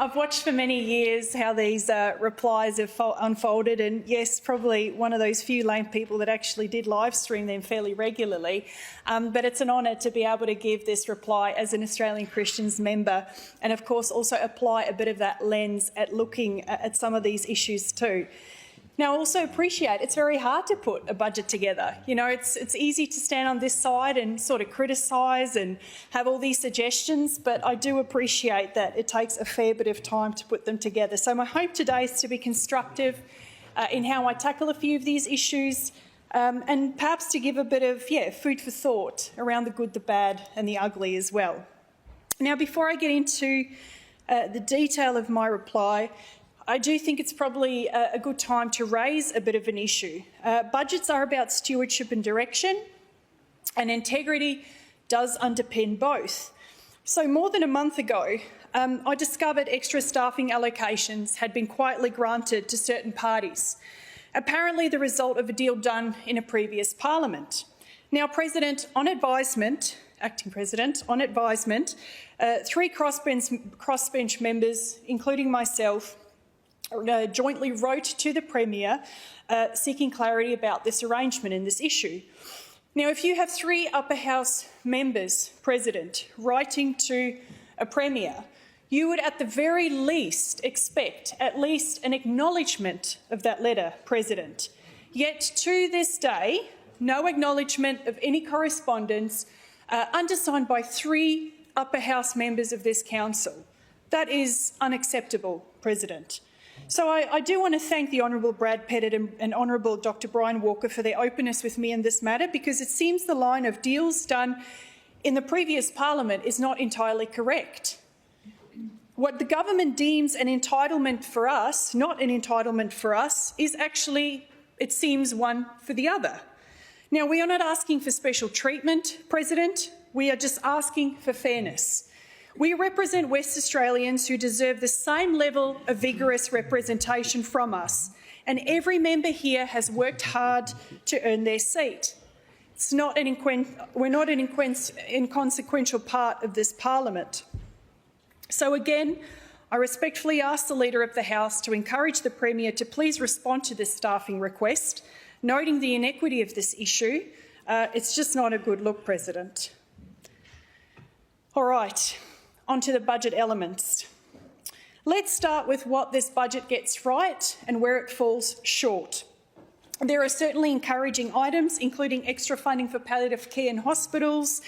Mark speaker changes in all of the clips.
Speaker 1: I've watched for many years how these replies have unfolded, and yes, probably one of those few lame people that actually did live stream them fairly regularly. But it's an honour to be able to give this reply as an Australian Christians member, and of course also apply a bit of that lens at looking at some of these issues too. Now, I also appreciate it's very hard to put a budget together. You know, it's easy to stand on this side and sort of criticise and have all these suggestions, but I do appreciate that it takes a fair bit of time to put them together. So my hope today is to be constructive in how I tackle a few of these issues and perhaps to give a bit of, food for thought around the good, the bad and the ugly as well. Now, before I get into the detail of my reply, I do think it's probably a good time to raise a bit of an issue. Budgets are about stewardship and direction, and integrity does underpin both. So more than a month ago, I discovered extra staffing allocations had been quietly granted to certain parties, apparently the result of a deal done in a previous parliament. Now, Acting President, on advisement, 3 crossbench members, including myself, jointly wrote to the Premier seeking clarity about this arrangement and this issue. Now, if you have 3 upper house members, President, writing to a Premier, you would at the very least expect at least an acknowledgement of that letter, President. Yet to this day, no acknowledgement of any correspondence undersigned by 3 upper house members of this council. That is unacceptable, President. So I do want to thank the Honourable Brad Pettit and Honourable Dr Brian Walker for their openness with me in this matter, because it seems the line of deals done in the previous parliament is not entirely correct. What the government deems an entitlement for us, not an entitlement for us, is actually, it seems, one for the other. Now, we are not asking for special treatment, President. We are just asking for fairness. We represent West Australians who deserve the same level of vigorous representation from us, and every member here has worked hard to earn their seat. We're not an inconsequential part of this parliament. So again, I respectfully ask the Leader of the House to encourage the Premier to please respond to this staffing request, noting the inequity of this issue. It's just not a good look, President. All right. Onto the budget elements. Let's start with what this budget gets right and where it falls short. There are certainly encouraging items, including extra funding for palliative care in hospitals,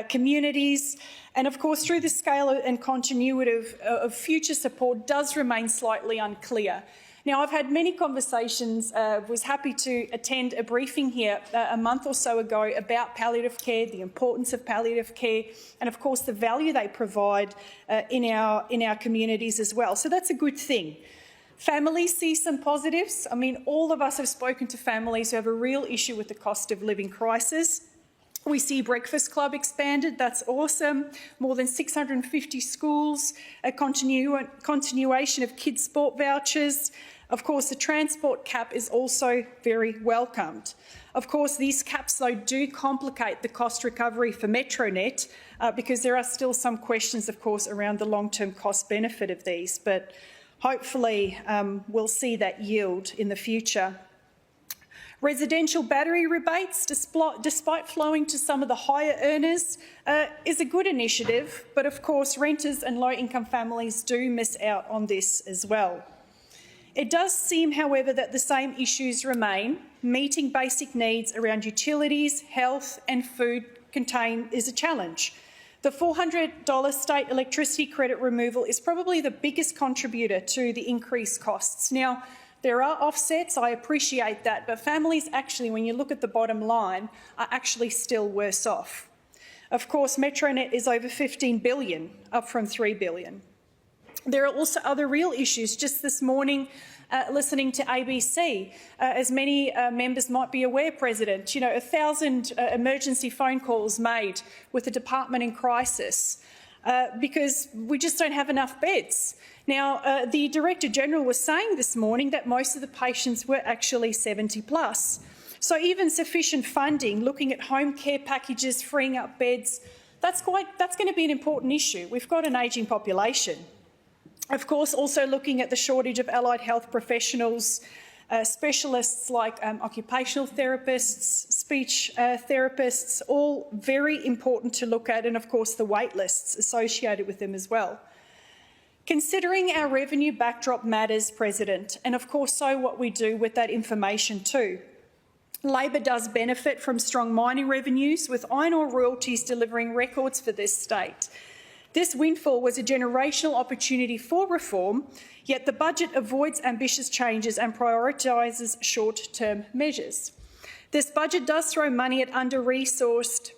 Speaker 1: communities, and of course, through the scale and continuity of future support does remain slightly unclear. Now, I've had many conversations, was happy to attend a briefing here a month or so ago about palliative care, the importance of palliative care, and of course the value they provide in our communities as well. So that's a good thing. Families see some positives. I mean, all of us have spoken to families who have a real issue with the cost of living crisis. We see Breakfast Club expanded, that's awesome. More than 650 schools, a continuation of kids' sport vouchers. Of course, the transport cap is also very welcomed. Of course, these caps, though, do complicate the cost recovery for Metronet because there are still some questions, of course, around the long-term cost benefit of these, but hopefully we'll see that yield in the future. Residential battery rebates, despite flowing to some of the higher earners, is a good initiative, but of course renters and low-income families do miss out on this as well. It does seem, however, that the same issues remain. Meeting basic needs around utilities, health and food is a challenge. The $400 state electricity credit removal is probably the biggest contributor to the increased costs. Now, there are offsets, I appreciate that, but families actually, when you look at the bottom line, are actually still worse off. Of course, Metronet is over $15 billion, up from $3 billion. There are also other real issues. Just this morning, listening to ABC, as many members might be aware, President, 1,000 emergency phone calls made with the department in crisis because we just don't have enough beds. Now, the Director General was saying this morning that most of the patients were actually 70 plus. So even sufficient funding, looking at home care packages, freeing up beds, that's going to be an important issue. We've got an ageing population. Of course, also looking at the shortage of allied health professionals, specialists like occupational therapists, speech therapists, all very important to look at, and of course the wait lists associated with them as well. Considering our revenue backdrop matters, President, and of course so what we do with that information too. Labor does benefit from strong mining revenues, with iron ore royalties delivering records for this state. This windfall was a generational opportunity for reform, yet the budget avoids ambitious changes and prioritises short-term measures. This budget does throw money at under-resourced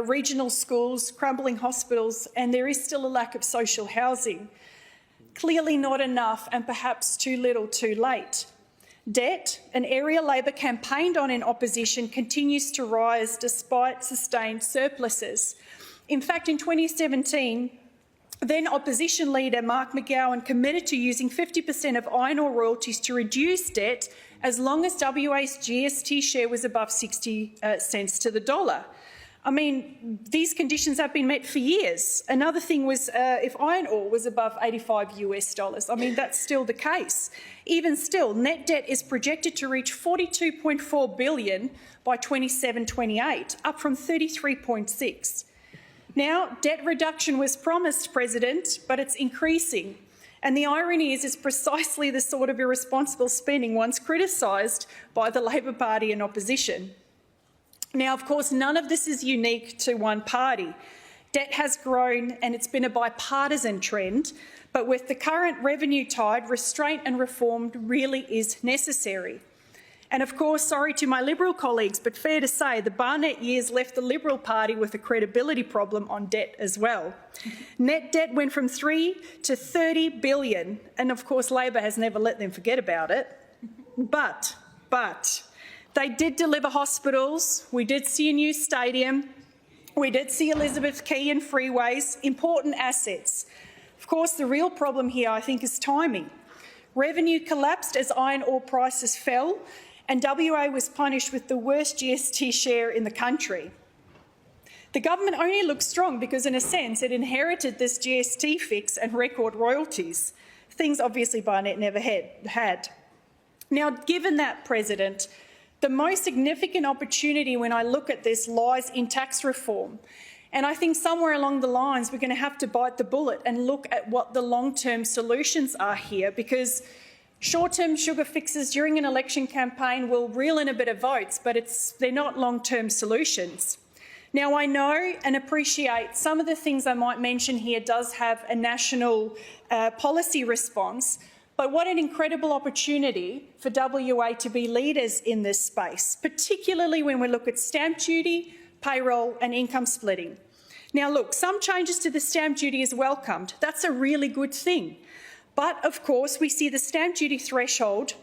Speaker 1: regional schools, crumbling hospitals, and there is still a lack of social housing. Clearly not enough, and perhaps too little too late. Debt, an area Labor campaigned on in opposition, continues to rise despite sustained surpluses. In fact, in 2017, then opposition leader Mark McGowan committed to using 50% of iron ore royalties to reduce debt as long as WA's GST share was above 60 cents to the dollar. I mean, these conditions have been met for years. Another thing was if iron ore was above $85 US. I mean, that's still the case. Even still, net debt is projected to reach $42.4 billion by 27-28, up from $33.6. Now, debt reduction was promised, President, but it's increasing. And the irony is it's precisely the sort of irresponsible spending once criticised by the Labor Party and opposition. Now, of course, none of this is unique to one party. Debt has grown and it's been a bipartisan trend, but with the current revenue tide, restraint and reform really is necessary. And of course, sorry to my Liberal colleagues, but fair to say the Barnett years left the Liberal Party with a credibility problem on debt as well. Net debt went from $3 to $30 billion, and of course Labor has never let them forget about it. But they did deliver hospitals, we did see a new stadium, we did see Elizabeth Quay and freeways, important assets. Of course, the real problem here, I think, is timing. Revenue collapsed as iron ore prices fell, and WA was punished with the worst GST share in the country. The government only looks strong because, in a sense, it inherited this GST fix and record royalties, things obviously Barnett never had. Now, given that, President, the most significant opportunity when I look at this lies in tax reform. And I think somewhere along the lines we're going to have to bite the bullet and look at what the long-term solutions are here, because short-term sugar fixes during an election campaign will reel in a bit of votes, but they're not long-term solutions. Now, I know and appreciate some of the things I might mention here does have a national policy response, but what an incredible opportunity for WA to be leaders in this space, particularly when we look at stamp duty, payroll and income splitting. Now look, some changes to the stamp duty is welcomed. That's a really good thing. But of course, we see the stamp duty threshold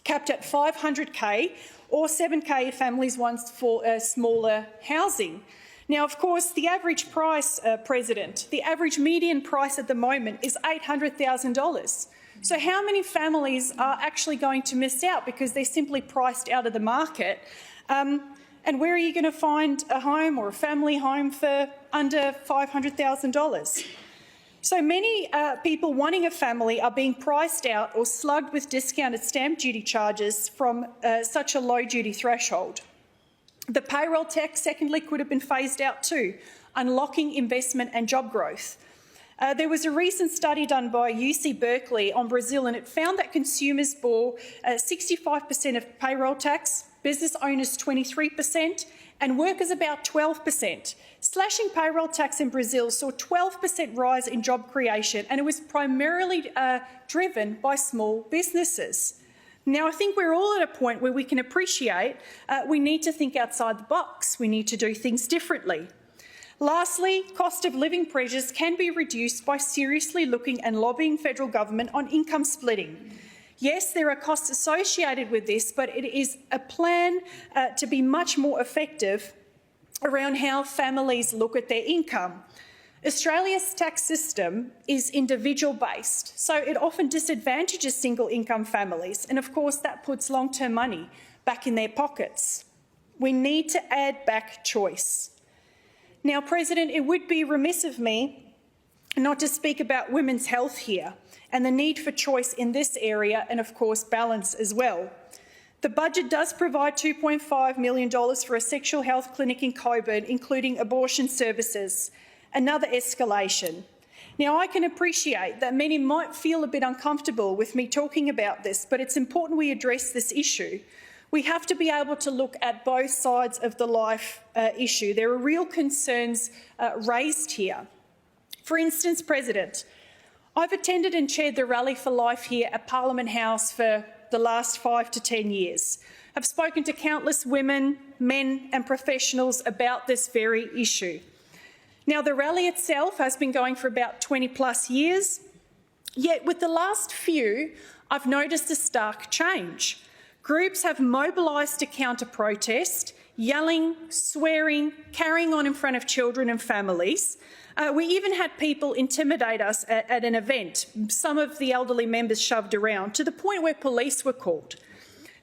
Speaker 1: capped at $500K or $7K if families want for smaller housing. Now, of course, the average price, President, the average median price at the moment is $800,000. So how many families are actually going to miss out because they're simply priced out of the market? And where are you going to find a home or a family home for under $500,000? So many people wanting a family are being priced out or slugged with discounted stamp duty charges from such a low duty threshold. The payroll tax, secondly, could have been phased out too, unlocking investment and job growth. There was a recent study done by UC Berkeley on Brazil, and it found that consumers bore 65% of payroll tax, business owners 23%, and workers about 12%. Slashing payroll tax in Brazil saw a 12% rise in job creation, and it was primarily driven by small businesses. Now, I think we're all at a point where we can appreciate we need to think outside the box. We need to do things differently. Lastly, cost of living pressures can be reduced by seriously looking and lobbying federal government on income splitting. Yes, there are costs associated with this, but it is a plan to be much more effective around how families look at their income. Australia's tax system is individual-based, so it often disadvantages single-income families, and of course that puts long-term money back in their pockets. We need to add back choice. Now, President, it would be remiss of me not to speak about women's health here and the need for choice in this area and, of course, balance as well. The budget does provide $2.5 million for a sexual health clinic in Cockburn, including abortion services, another escalation. Now, I can appreciate that many might feel a bit uncomfortable with me talking about this, but it's important we address this issue. We have to be able to look at both sides of the life issue. There are real concerns raised here. For instance, President, I've attended and chaired the Rally for Life here at Parliament House for the last 5 to 10 years. I've spoken to countless women, men and professionals about this very issue. Now, the rally itself has been going for about 20 plus years, yet with the last few, I've noticed a stark change. Groups have mobilised to counter-protest, yelling, swearing, carrying on in front of children and families. We even had people intimidate us at an event, some of the elderly members shoved around, to the point where police were called.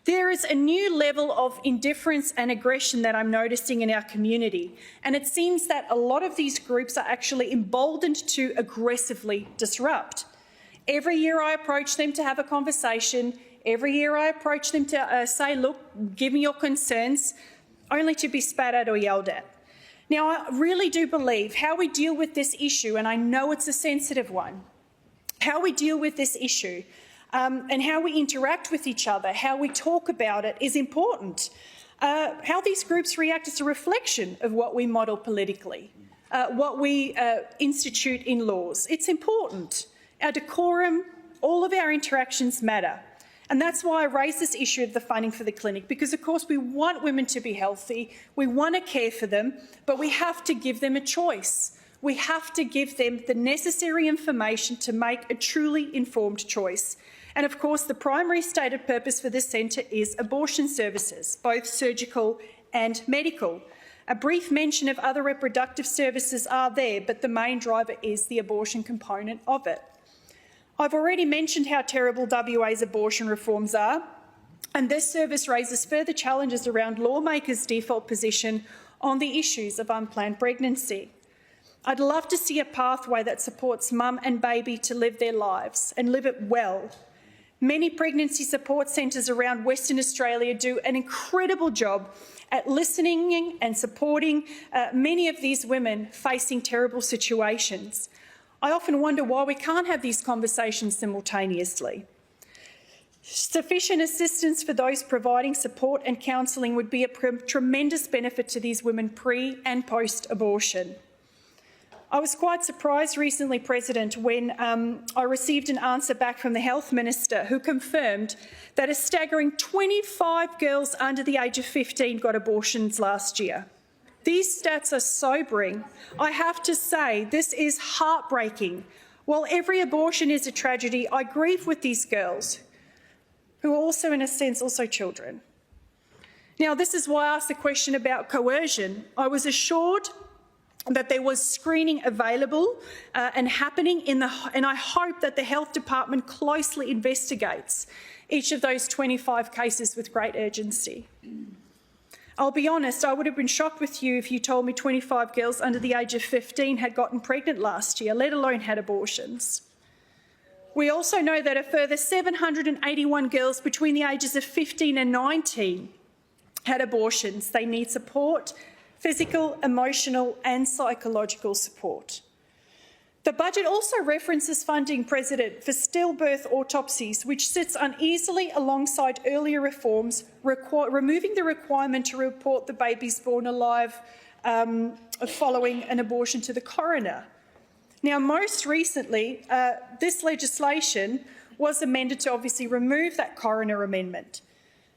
Speaker 1: There is a new level of indifference and aggression that I'm noticing in our community, and it seems that a lot of these groups are actually emboldened to aggressively disrupt. Every year I approach them to have a conversation, every year I approach them to say, look, give me your concerns, only to be spat at or yelled at. Now, I really do believe how we deal with this issue, and I know it's a sensitive one, how we deal with this issue and how we interact with each other, how we talk about it is important. How these groups react is a reflection of what we model politically, what we institute in laws. It's important. Our decorum, all of our interactions matter. And that's why I raised this issue of the funding for the clinic, because, of course, we want women to be healthy, we want to care for them, but we have to give them a choice. We have to give them the necessary information to make a truly informed choice. And, of course, the primary stated purpose for this centre is abortion services, both surgical and medical. A brief mention of other reproductive services are there, but the main driver is the abortion component of it. I've already mentioned how terrible WA's abortion reforms are, and this service raises further challenges around lawmakers' default position on the issues of unplanned pregnancy. I'd love to see a pathway that supports mum and baby to live their lives and live it well. Many pregnancy support centres around Western Australia do an incredible job at listening and supporting many of these women facing terrible situations. I often wonder why we can't have these conversations simultaneously. Sufficient assistance for those providing support and counselling would be a tremendous benefit to these women pre- and post-abortion. I was quite surprised recently, President, when I received an answer back from the Health Minister who confirmed that a staggering 25 girls under the age of 15 got abortions last year. These stats are sobering. I have to say, this is heartbreaking. While every abortion is a tragedy, I grieve with these girls, who are also, in a sense, also children. Now, this is why I asked the question about coercion. I was assured that there was screening available and happening and I hope that the Health Department closely investigates each of those 25 cases with great urgency. I'll be honest, I would have been shocked with you if you told me 25 girls under the age of 15 had gotten pregnant last year, let alone had abortions. We also know that a further 781 girls between the ages of 15 and 19 had abortions. They need support, physical, emotional and psychological support. The budget also references funding, President, for stillbirth autopsies, which sits uneasily alongside earlier reforms, removing the requirement to report the babies born alive following an abortion to the coroner. Now, most recently, this legislation was amended to obviously remove that coroner amendment.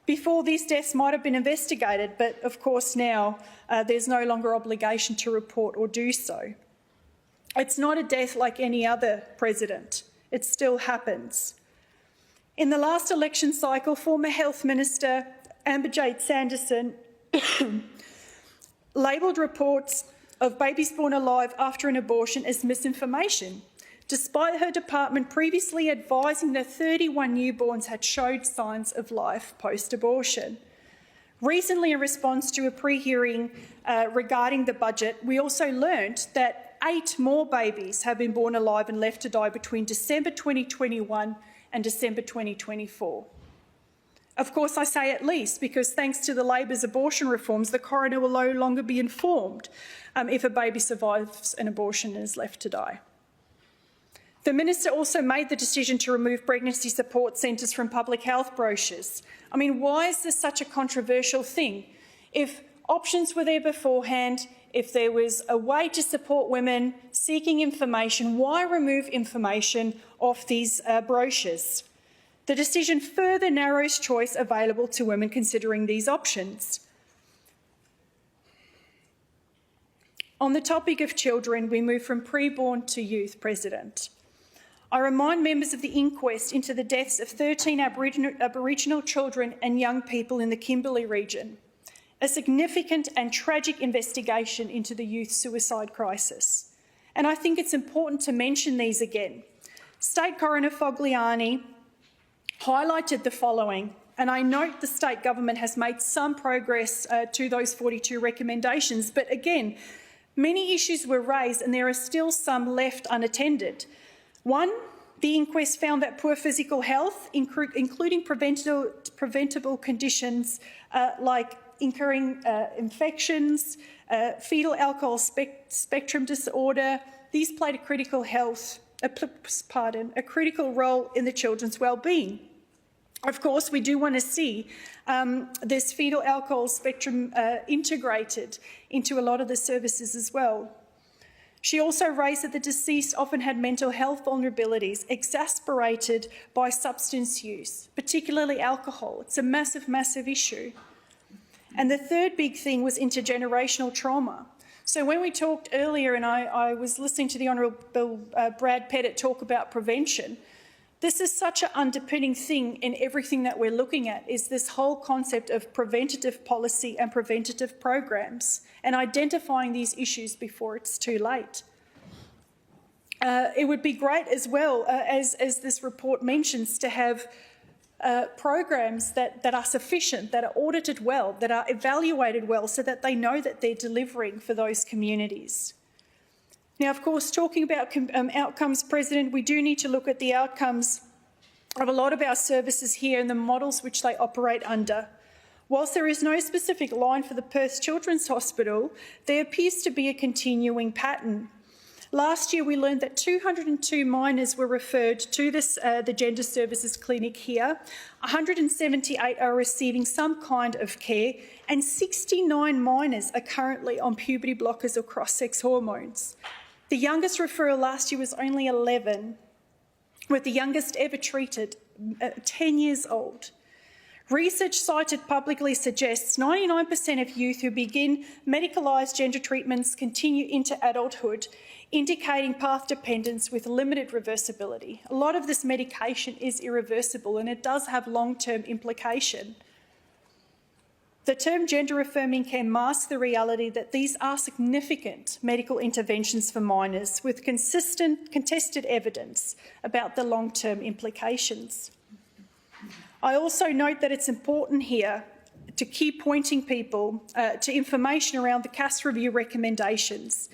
Speaker 1: Before, these deaths might have been investigated, but of course now there's no longer obligation to report or do so. It's not a death like any other, President. It still happens. In the last election cycle, former Health Minister Ambijayt Sanderson labelled reports of babies born alive after an abortion as misinformation, despite her department previously advising that 31 newborns had showed signs of life post-abortion. Recently, in response to a pre-hearing regarding the budget, we also learnt that 8 more babies have been born alive and left to die between December 2021 and December 2024. Of course, I say at least because thanks to the Labor's abortion reforms, the coroner will no longer be informed if a baby survives an abortion and is left to die. The Minister also made the decision to remove pregnancy support centres from public health brochures. I mean, why is this such a controversial thing? If options were there beforehand, if there was a way to support women seeking information, why remove information off these brochures? The decision further narrows choice available to women considering these options. On the topic of children, we move from preborn to youth, President. I remind members of the inquest into the deaths of 13 Aboriginal children and young people in the Kimberley region, a significant and tragic investigation into the youth suicide crisis. And I think it's important to mention these again. State Coroner Fogliani highlighted the following, and I note the state government has made some progress to those 42 recommendations, but again, many issues were raised and there are still some left unattended. One, the inquest found that poor physical health, including preventable conditions like incurring infections, fetal alcohol spectrum disorder, these played a critical role in the children's well-being. Of course, we do want to see this fetal alcohol spectrum integrated into a lot of the services as well. She also raised that the deceased often had mental health vulnerabilities exacerbated by substance use, particularly alcohol. It's a massive, massive issue. And the third big thing was intergenerational trauma. So when we talked earlier, and I was listening to the Honourable Brad Pettit talk about prevention, this is such an underpinning thing in everything that we're looking at, is this whole concept of preventative policy and preventative programs and identifying these issues before it's too late. It would be great as well, as this report mentions, to have programs that are sufficient, that are audited well, that are evaluated well, so that they know that they're delivering for those communities. Now, of course, talking about outcomes, President, we do need to look at the outcomes of a lot of our services here and the models which they operate under. Whilst there is no specific line for the Perth Children's Hospital, there appears to be a continuing pattern. Last year, we learned that 202 minors were referred to the Gender Services Clinic here. 178 are receiving some kind of care, and 69 minors are currently on puberty blockers or cross-sex hormones. The youngest referral last year was only 11, with the youngest ever treated 10 years old. Research cited publicly suggests 99% of youth who begin medicalised gender treatments continue into adulthood, indicating path dependence with limited reversibility. A lot of this medication is irreversible and it does have long-term implication. The term gender-affirming care masks the reality that these are significant medical interventions for minors with consistent, contested evidence about the long-term implications. I also note that it's important here to keep pointing people to information around the Cass Review recommendations,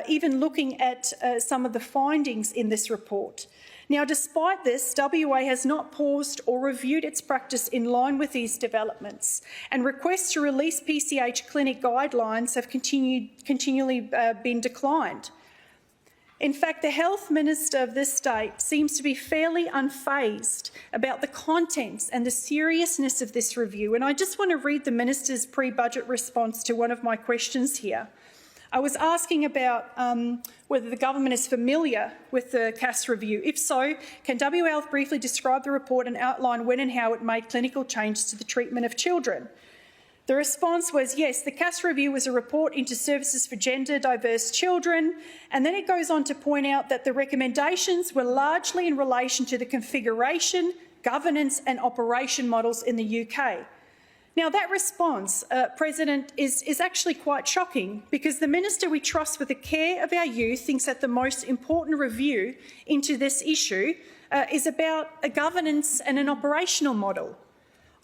Speaker 1: even looking at some of the findings in this report. Now, despite this, WA has not paused or reviewed its practice in line with these developments, and requests to release PCH clinic guidelines have continually been declined. In fact, the Health Minister of this state seems to be fairly unfazed about the contents and the seriousness of this review, and I just want to read the Minister's pre-budget response to one of my questions here. I was asking about whether the government is familiar with the Cass Review. If so, can WA Health briefly describe the report and outline when and how it made clinical changes to the treatment of children? The response was, yes, the Cass Review was a report into services for gender diverse children, and then it goes on to point out that the recommendations were largely in relation to the configuration, governance and operation models in the UK. Now, that response, President, is actually quite shocking, because the Minister we trust with the care of our youth thinks that the most important review into this issue is about a governance and an operational model.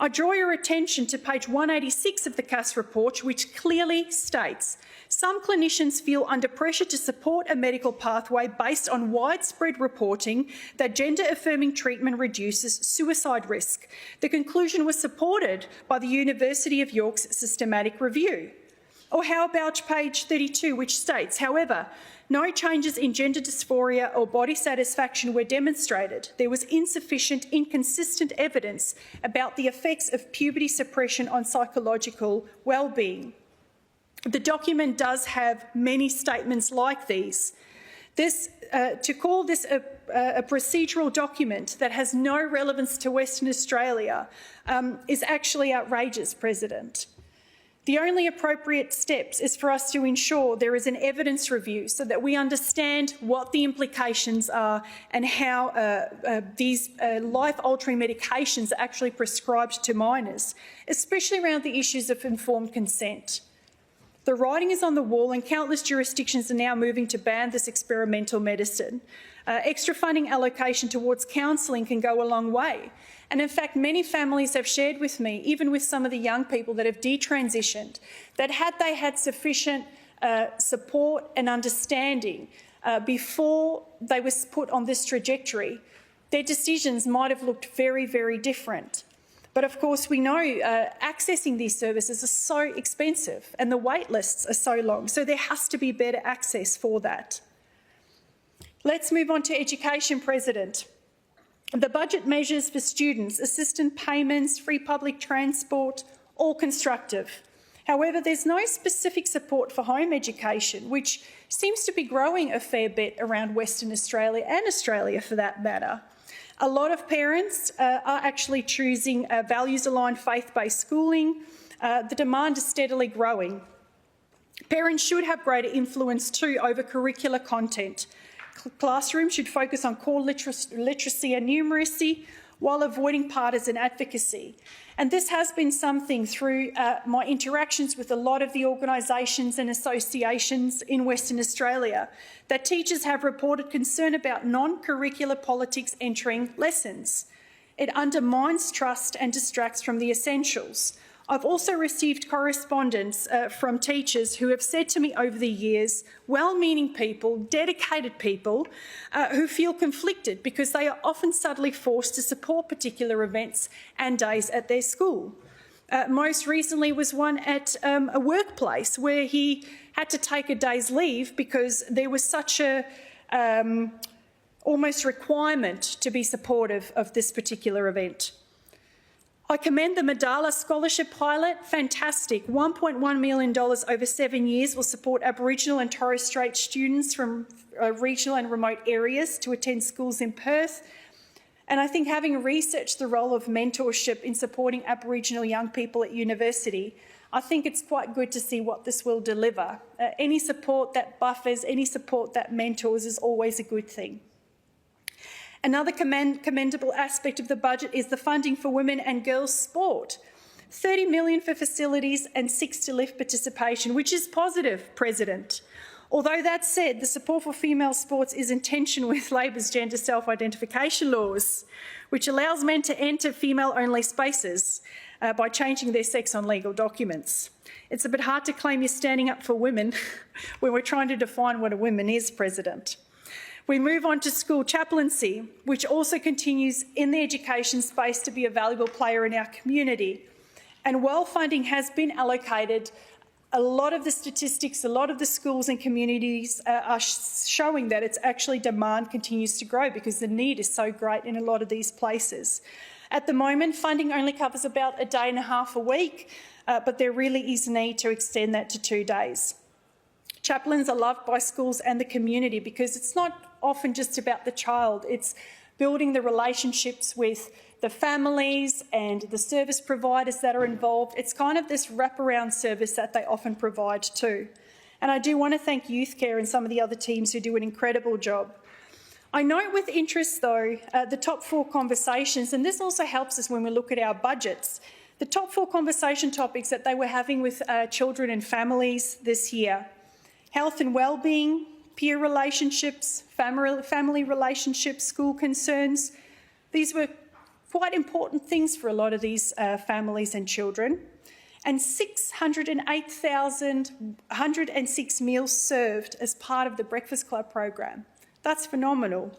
Speaker 1: I draw your attention to page 186 of the CAS report, which clearly states some clinicians feel under pressure to support a medical pathway based on widespread reporting that gender-affirming treatment reduces suicide risk. The conclusion was supported by the University of York's systematic review. Or how about page 32, which states, however, no changes in gender dysphoria or body satisfaction were demonstrated. There was insufficient, inconsistent evidence about the effects of puberty suppression on psychological well-being. The document does have many statements like these. To call this a procedural document that has no relevance to Western Australia is actually outrageous, President. The only appropriate steps is for us to ensure there is an evidence review so that we understand what the implications are and how these life-altering medications are actually prescribed to minors, especially around the issues of informed consent. The writing is on the wall and countless jurisdictions are now moving to ban this experimental medicine. Extra funding allocation towards counselling can go a long way. And in fact, many families have shared with me, even with some of the young people that have detransitioned, that had they had sufficient support and understanding before they were put on this trajectory, their decisions might have looked very, very different. But of course, we know accessing these services is so expensive and the wait lists are so long, so there has to be better access for that. Let's move on to education, President. The budget measures for students, assistance payments, free public transport, all constructive. However, there's no specific support for home education, which seems to be growing a fair bit around Western Australia and Australia for that matter. A lot of parents are actually choosing values-aligned faith-based schooling. The demand is steadily growing. Parents should have greater influence too over curricular content. Classrooms should focus on core literacy and numeracy while avoiding partisan advocacy. And this has been something through my interactions with a lot of the organisations and associations in Western Australia, that teachers have reported concern about non-curricular politics entering lessons. It undermines trust and distracts from the essentials. I've also received correspondence from teachers who have said to me over the years, well-meaning people, dedicated people, who feel conflicted because they are often subtly forced to support particular events and days at their school. Most recently was one at a workplace where he had to take a day's leave because there was such a almost requirement to be supportive of this particular event. I commend the Madala Scholarship Pilot. Fantastic. $1.1 million over 7 years will support Aboriginal and Torres Strait students from regional and remote areas to attend schools in Perth. And I think, having researched the role of mentorship in supporting Aboriginal young people at university, I think it's quite good to see what this will deliver. Any support that buffers, any support that mentors is always a good thing. Another commendable aspect of the budget is the funding for women and girls sport. $30 million for facilities and $6 million to lift participation, which is positive, President. Although that said, the support for female sports is in tension with Labor's gender self-identification laws, which allows men to enter female-only spaces by changing their sex on legal documents. It's a bit hard to claim you're standing up for women when we're trying to define what a woman is, President. We move on to school chaplaincy, which also continues in the education space to be a valuable player in our community. And while funding has been allocated, a lot of the statistics, a lot of the schools and communities are showing that it's actually demand continues to grow because the need is so great in a lot of these places. At the moment, funding only covers about a day and a half a week, but there really is need to extend that to 2 days. Chaplains are loved by schools and the community because it's not often just about the child, it's building the relationships with the families and the service providers that are involved. It's kind of this wraparound service that they often provide too. And I do want to thank Youth Care and some of the other teams who do an incredible job. I note with interest, though, the top 4 conversations, and this also helps us when we look at our budgets, the top 4 conversation topics that they were having with children and families this year: health and wellbeing, peer relationships, family relationships, school concerns. These were quite important things for a lot of these families and children. And 608,106 meals served as part of the Breakfast Club program. That's phenomenal.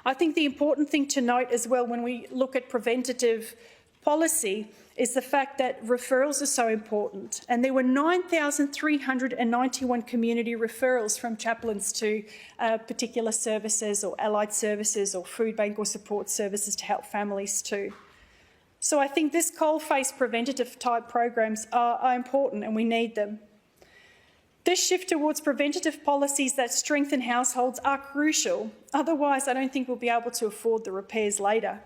Speaker 1: I think the important thing to note as well when we look at preventative policy is the fact that referrals are so important. And there were 9,391 community referrals from chaplains to particular services or allied services or food bank or support services to help families too. So I think this coalface preventative type programs are important and we need them. This shift towards preventative policies that strengthen households are crucial. Otherwise, I don't think we'll be able to afford the repairs later.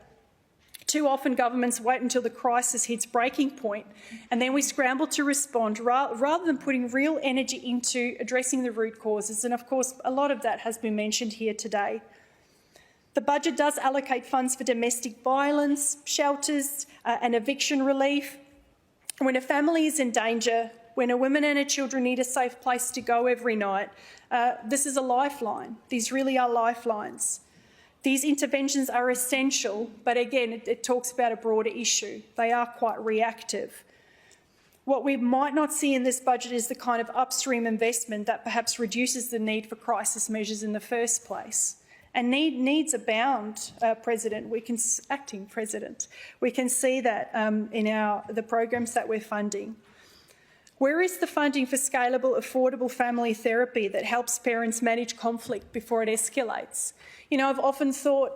Speaker 1: Too often governments wait until the crisis hits breaking point and then we scramble to respond rather than putting real energy into addressing the root causes. And of course, a lot of that has been mentioned here today. The budget does allocate funds for domestic violence, shelters and eviction relief. When a family is in danger, when a woman and her children need a safe place to go every night, this is a lifeline. These really are lifelines. These interventions are essential, but again, it talks about a broader issue. They are quite reactive. What we might not see in this budget is the kind of upstream investment that perhaps reduces the need for crisis measures in the first place. And needs abound, Acting President. We can see that in the programs that we're funding. Where is the funding for scalable, affordable family therapy that helps parents manage conflict before it escalates? You know, I've often thought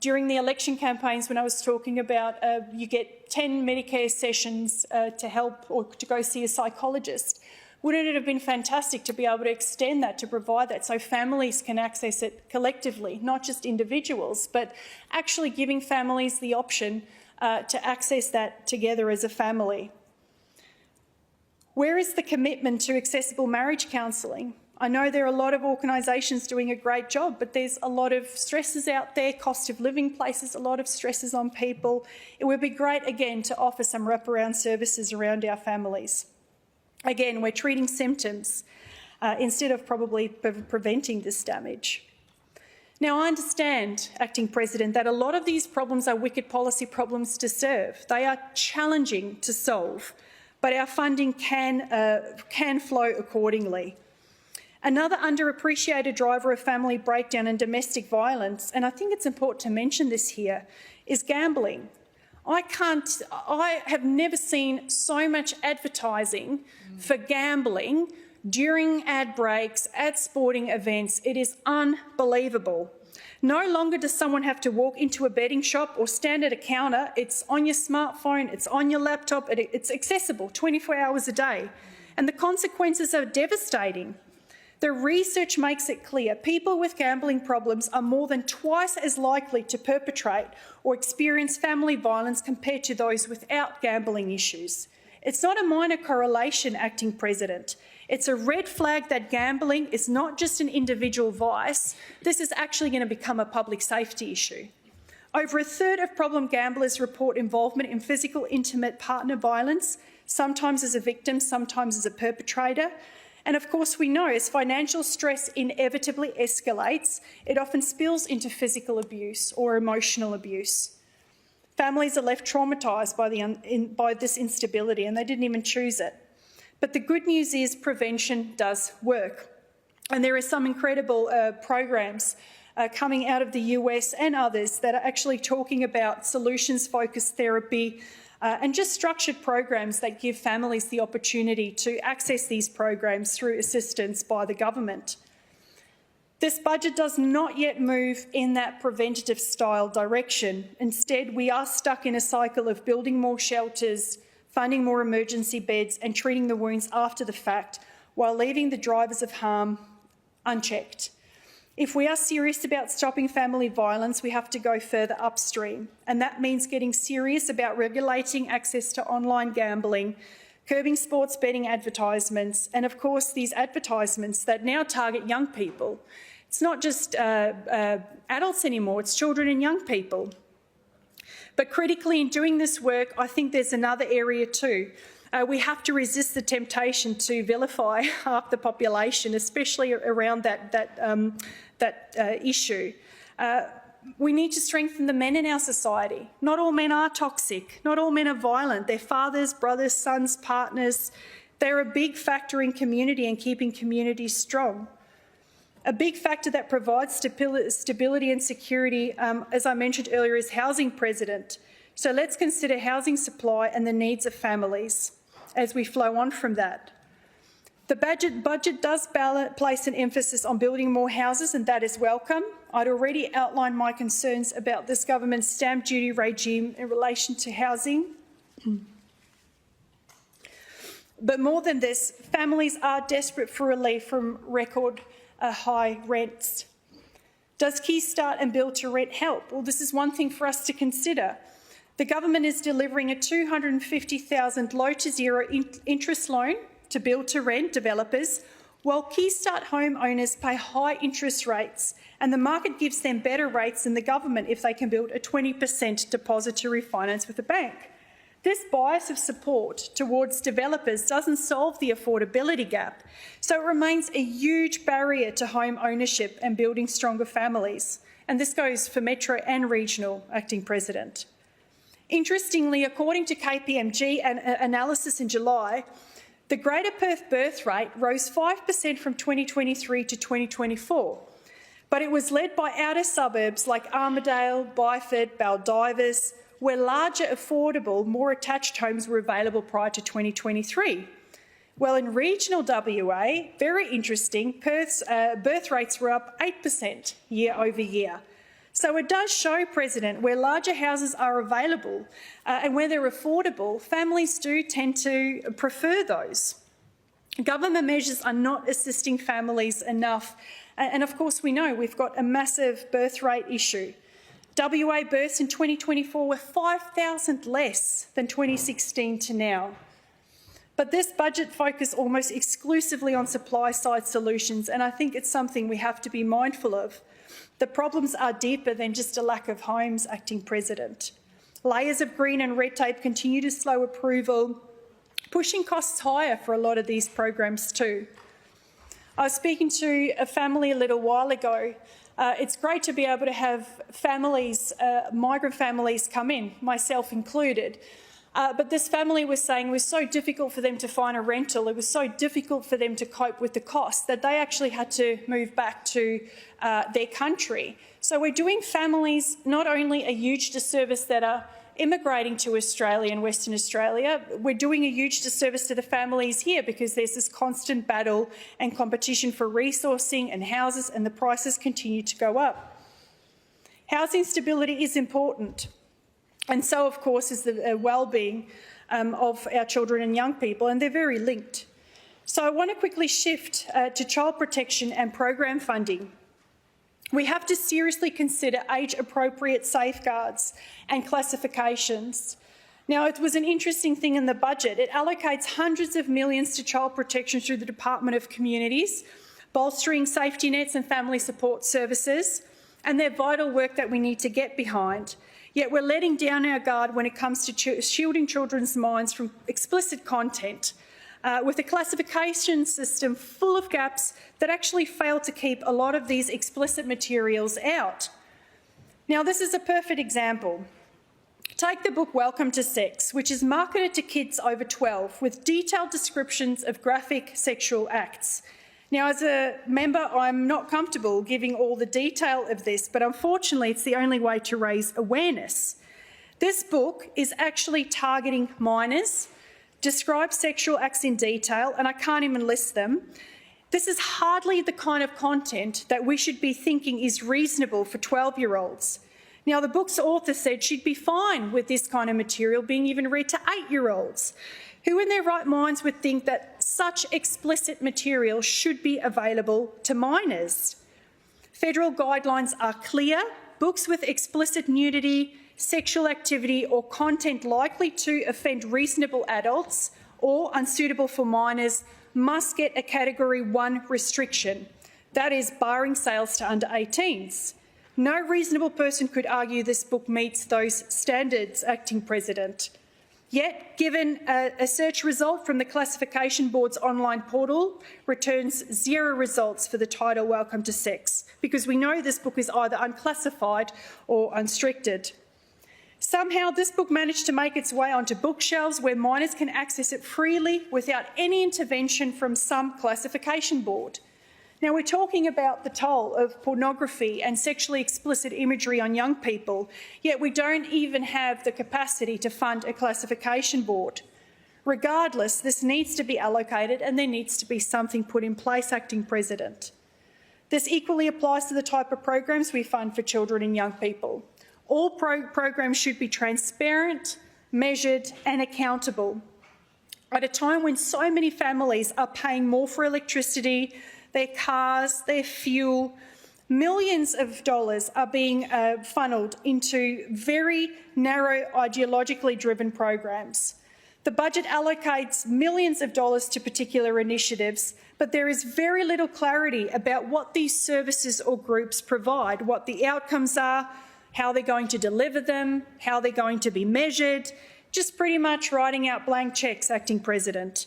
Speaker 1: during the election campaigns when I was talking about you get 10 Medicare sessions to help or to go see a psychologist. Wouldn't it have been fantastic to be able to extend that, to provide that so families can access it collectively, not just individuals, but actually giving families the option to access that together as a family? Where is the commitment to accessible marriage counselling? I know there are a lot of organisations doing a great job, but there's a lot of stresses out there, cost of living places a lot of stresses on people. It would be great, again, to offer some wraparound services around our families. Again, we're treating symptoms instead of probably preventing this damage. Now, I understand, Acting President, that a lot of these problems are wicked policy problems to serve. They are challenging to solve, but our funding can flow accordingly. Another underappreciated driver of family breakdown and domestic violence, and I think it's important to mention this here, is gambling. I have never seen so much advertising for gambling during ad breaks, at sporting events. It is unbelievable. No longer does someone have to walk into a betting shop or stand at a counter. It's on your smartphone, it's on your laptop, it's accessible 24 hours a day. And the consequences are devastating. The research makes it clear people with gambling problems are more than twice as likely to perpetrate or experience family violence compared to those without gambling issues. It's not a minor correlation, Acting President. It's a red flag that gambling is not just an individual vice. This is actually going to become a public safety issue. Over a third of problem gamblers report involvement in physical, intimate partner violence, sometimes as a victim, sometimes as a perpetrator. And of course, we know as financial stress inevitably escalates, it often spills into physical abuse or emotional abuse. Families are left traumatised by this instability, and they didn't even choose it. But the good news is prevention does work. And there are some incredible programs coming out of the US and others that are actually talking about solutions-focused therapy and just structured programs that give families the opportunity to access these programs through assistance by the government. This budget does not yet move in that preventative style direction. Instead, we are stuck in a cycle of building more shelters, funding more emergency beds and treating the wounds after the fact, while leaving the drivers of harm unchecked. If we are serious about stopping family violence, we have to go further upstream, and that means getting serious about regulating access to online gambling, curbing sports betting advertisements, and of course these advertisements that now target young people. It's not just adults anymore, it's children and young people. But critically, in doing this work, I think there's another area too. We have to resist the temptation to vilify half the population, especially around that issue. We need to strengthen the men in our society. Not all men are toxic. Not all men are violent. They're fathers, brothers, sons, partners. They're a big factor in community and keeping communities strong. A big factor that provides stability and security, as I mentioned earlier, is housing, President. So let's consider housing supply and the needs of families as we flow on from that. The budget does place an emphasis on building more houses, and that is welcome. I'd already outlined my concerns about this government's stamp duty regime in relation to housing. But more than this, families are desperate for relief from record high rents. Does Key Start and Build to Rent help? Well, this is one thing for us to consider. The government is delivering a $250,000 low to zero interest loan to build to rent developers, while Key Start homeowners pay high interest rates, and the market gives them better rates than the government if they can build a 20% deposit to refinance with a bank. This bias of support towards developers doesn't solve the affordability gap, so it remains a huge barrier to home ownership and building stronger families. And this goes for metro and regional, Acting President. Interestingly, according to KPMG analysis in July, the Greater Perth birth rate rose 5% from 2023 to 2024, but it was led by outer suburbs like Armidale, Byford, Baldivis, where larger, affordable, more attached homes were available prior to 2023. Well, in regional WA, very interesting, Perth's birth rates were up 8% year over year. So it does show, President, where larger houses are available and where they're affordable, families do tend to prefer those. Government measures are not assisting families enough. And of course, we know we've got a massive birth rate issue. WA births in 2024 were 5,000 less than 2016 to now. But this budget focused almost exclusively on supply-side solutions, and I think it's something we have to be mindful of. The problems are deeper than just a lack of homes, Acting President. Layers of green and red tape continue to slow approval, pushing costs higher for a lot of these programs too. I was speaking to a family a little while ago. It's great to be able to have families, migrant families come in, myself included. But this family was saying it was so difficult for them to find a rental, it was so difficult for them to cope with the costs that they actually had to move back to their country. So we're doing families not only a huge disservice that are immigrating to Australia and Western Australia, we're doing a huge disservice to the families here because there's this constant battle and competition for resourcing and houses, and the prices continue to go up. Housing stability is important. And so, of course, is the well-being of our children and young people, and they're very linked. So I want to quickly shift to child protection and program funding. We have to seriously consider age-appropriate safeguards and classifications. Now, it was an interesting thing in the budget. It allocates hundreds of millions to child protection through the Department of Communities, bolstering safety nets and family support services, and they're vital work that we need to get behind. Yet we're letting down our guard when it comes to shielding children's minds from explicit content, with a classification system full of gaps that actually fail to keep a lot of these explicit materials out. Now, this is a perfect example. Take the book Welcome to Sex, which is marketed to kids over 12 with detailed descriptions of graphic sexual acts. Now, as a member, I'm not comfortable giving all the detail of this, but unfortunately, it's the only way to raise awareness. This book is actually targeting minors, describes sexual acts in detail, and I can't even list them. This is hardly the kind of content that we should be thinking is reasonable for 12-year-olds. Now, the book's author said she'd be fine with this kind of material being even read to 8-year-olds. Who in their right minds would think that such explicit material should be available to minors? Federal guidelines are clear. Books with explicit nudity, sexual activity or content likely to offend reasonable adults or unsuitable for minors must get a Category 1 restriction. That is, barring sales to under 18s. No reasonable person could argue this book meets those standards, Acting President. Yet, given a search result from the Classification Board's online portal returns 0 results for the title Welcome to Sex, because we know this book is either unclassified or unrestricted. Somehow this book managed to make its way onto bookshelves where minors can access it freely without any intervention from some classification board. Now, we're talking about the toll of pornography and sexually explicit imagery on young people, yet we don't even have the capacity to fund a classification board. Regardless, this needs to be allocated and there needs to be something put in place, Acting President. This equally applies to the type of programs we fund for children and young people. All programs should be transparent, measured and accountable. At a time when so many families are paying more for electricity, their cars, their fuel, millions of dollars are being funneled into very narrow, ideologically driven programs. The budget allocates millions of dollars to particular initiatives, but there is very little clarity about what these services or groups provide, what the outcomes are, how they're going to deliver them, how they're going to be measured, just pretty much writing out blank cheques, Acting President.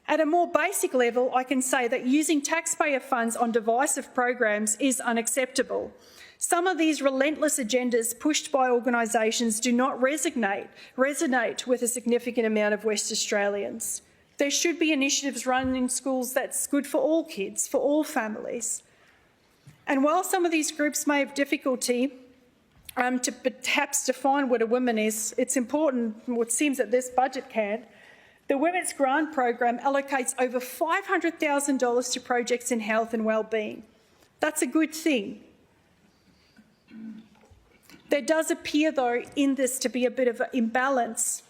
Speaker 1: At a more basic level, I can say that using taxpayer funds on divisive programs is unacceptable. Some of these relentless agendas pushed by organisations do not resonate with a significant amount of West Australians. There should be initiatives run in schools that's good for all kids, for all families. And while some of these groups may have difficulty to perhaps define what a woman is, it's important, what seems that this budget can. The Women's Grant Program allocates over $500,000 to projects in health and wellbeing. That's a good thing. There does appear, though, in this to be a bit of an imbalance.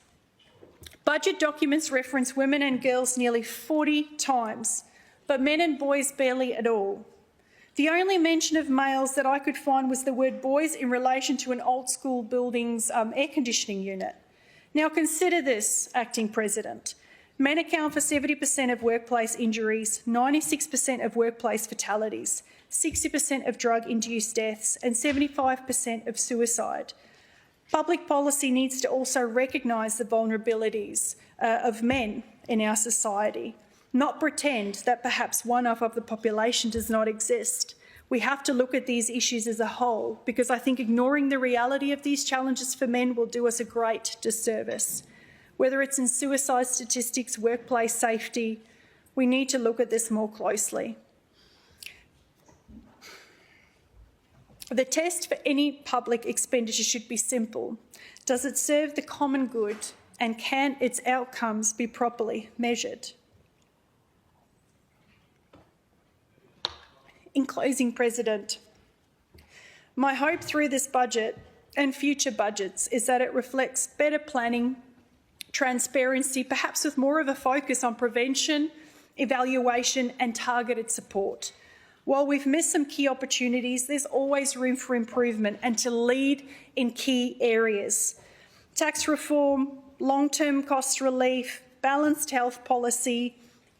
Speaker 1: Budget documents reference women and girls nearly 40 times, but men and boys barely at all. The only mention of males that I could find was the word boys in relation to an old school building's air conditioning unit. Now consider this, Acting President. Men account for 70% of workplace injuries, 96% of workplace fatalities, 60% of drug-induced deaths and 75% of suicide. Public policy needs to also recognise the vulnerabilities of men in our society, not pretend that perhaps one-off of the population does not exist. We have to look at these issues as a whole, because I think ignoring the reality of these challenges for men will do us a great disservice. Whether it's in suicide statistics, workplace safety, we need to look at this more closely. The test for any public expenditure should be simple. Does it serve the common good, and can its outcomes be properly measured? In closing, President, my hope through this budget and future budgets is that it reflects better planning, transparency, perhaps with more of a focus on prevention, evaluation and targeted support. While we've missed some key opportunities, there's always room for improvement and to lead in key areas. Tax reform, long-term cost relief, balanced health policy,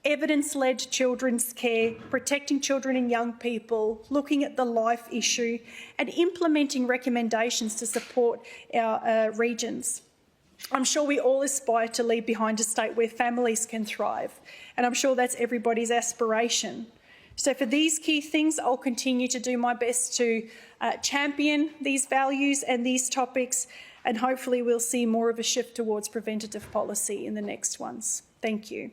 Speaker 1: evidence-led children's care, protecting children and young people, looking at the life issue and implementing recommendations to support our regions. I'm sure we all aspire to leave behind a state where families can thrive, and I'm sure that's everybody's aspiration. So for these key things, I'll continue to do my best to champion these values and these topics, and hopefully we'll see more of a shift towards preventative policy in the next ones. Thank you.